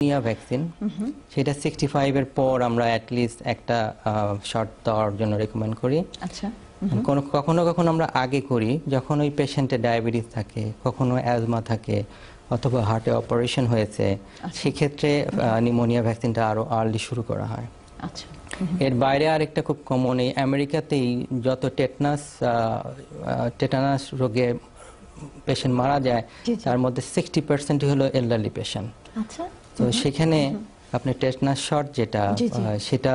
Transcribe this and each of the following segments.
Pneumonia vaccine সেটা 65 এর পর আমরা অ্যাট লিস্ট একটা শট দেওয়ার জন্য রেকমেন্ড করি। আচ্ছা, কখনো কখনো আমরা আগে করি যখন ওই পেশেন্টের ডায়াবেটিস থাকে, কখনো অ্যাজমা থাকে অথবা হার্টে অপারেশন হয়েছে, সেক্ষেত্রে নিউমোনিয়া ভ্যাকসিনটা আরো আর্লি শুরু করা হয়। আচ্ছা, এর বাইরে আরেকটা খুব কমন, এই আমেরিকাতেই যত টেটানাস রোগে পেশেন্ট মারা যায় তার মধ্যে 60% হলো এলডারলি পেশেন্ট। আচ্ছা, তো সেখানে আপনি টেটানাস শট যেটা সেটা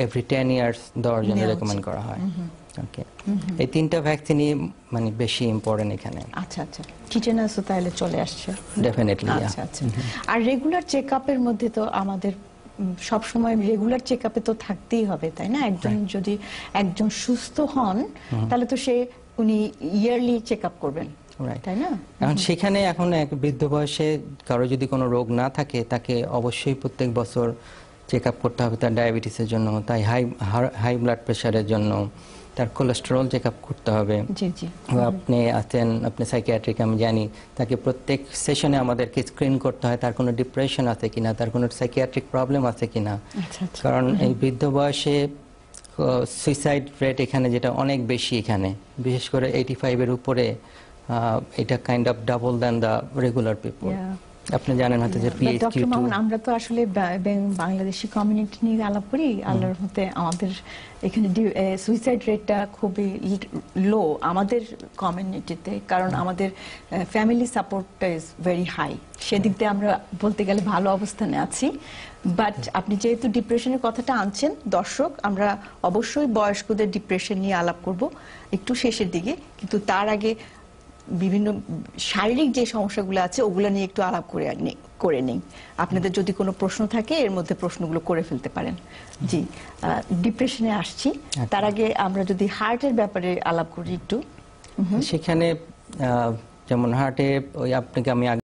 এভরি 10 ইয়ার্স দেওয়ার জন্য রেকমেন্ড করা হয়। ওকে, এই তিনটা ভ্যাকসিনই মানে বেশি ইম্পর্টেন্ট এখানে। আচ্ছা আচ্ছা, টিটেনাসও তাহলে চলে আসছে ডেফিনেটলি। আচ্ছা আচ্ছা। আর রেগুলার চেকআপের মধ্যে তো আমাদের সব সময় রেগুলার চেকআপে তো থাকতেই হবে, তাই না? যদি একজন সুস্থ হন তাহলে তো উনি ইয়ারলি চেকআপ করবেন, তাই না? এখন সেখানে এখন এক বৃদ্ধ বয়সে কারো যদি কোনো রোগ না থাকে তাকে অবশ্যই প্রত্যেক বছর চেকআপ করতে হবে, তার ডায়াবেটিসের জন্য, তাই হাই ব্লাড প্রেশারের জন্য, তার কোলেস্টেরল চেকআপ করতে হবে। জি জি। আপনি সাইকিয়াট্রিক, আমি জানি, তাকে প্রত্যেক সেশনে আমাদেরকে স্ক্রিন করতে হয় তার কোনো ডিপ্রেশন আছে কিনা, তার কোনো সাইকিয়াট্রিক প্রবলেম আছে কিনা। কারণ এই বৃদ্ধ বয়সে সুইসাইড রেট এখানে যেটা অনেক বেশি, এখানে বিশেষ করে 85 এর উপরে, এটা kind of double than the regular people. আপনি জানেন হয়তো যে ডক্টর মামুন, আমরা তো আসলে বাংলাদেশি কমিউনিটি নিয়ে আলাপ করি। আল্লাহর মতে আমাদের এখানে সুইসাইড রেটটা খুবই লো আমাদের কমিউনিটিতে, কারণ আমাদের ফ্যামিলি সাপোর্টটা ইজ ভেরি হাই। সেদিক দিয়ে আমরা বলতে গেলে ভালো অবস্থানে আছি। বাট আপনি যেহেতু ডিপ্রেশনের কথাটা আনছেন, দর্শক, আমরা অবশ্যই বয়স্কদের ডিপ্রেশন নিয়ে আলাপ করব একটু শেষের দিকে, কিন্তু তার আগে বিভিন্ন শারীরিক যে সমস্যাগুলো আছে ওগুলো নিয়ে একটু আলাপ করে নেই। আপনাদের যদি কোনো প্রশ্ন থাকে এর মধ্যে প্রশ্নগুলো করে ফেলতে পারেন। জি, ডিপ্রেশনে আসছি, তার আগে আমরা যদি হার্টের ব্যাপারে আলাপ করি একটু। সেখানে যেমন হার্টে ওই আপনাকে আমি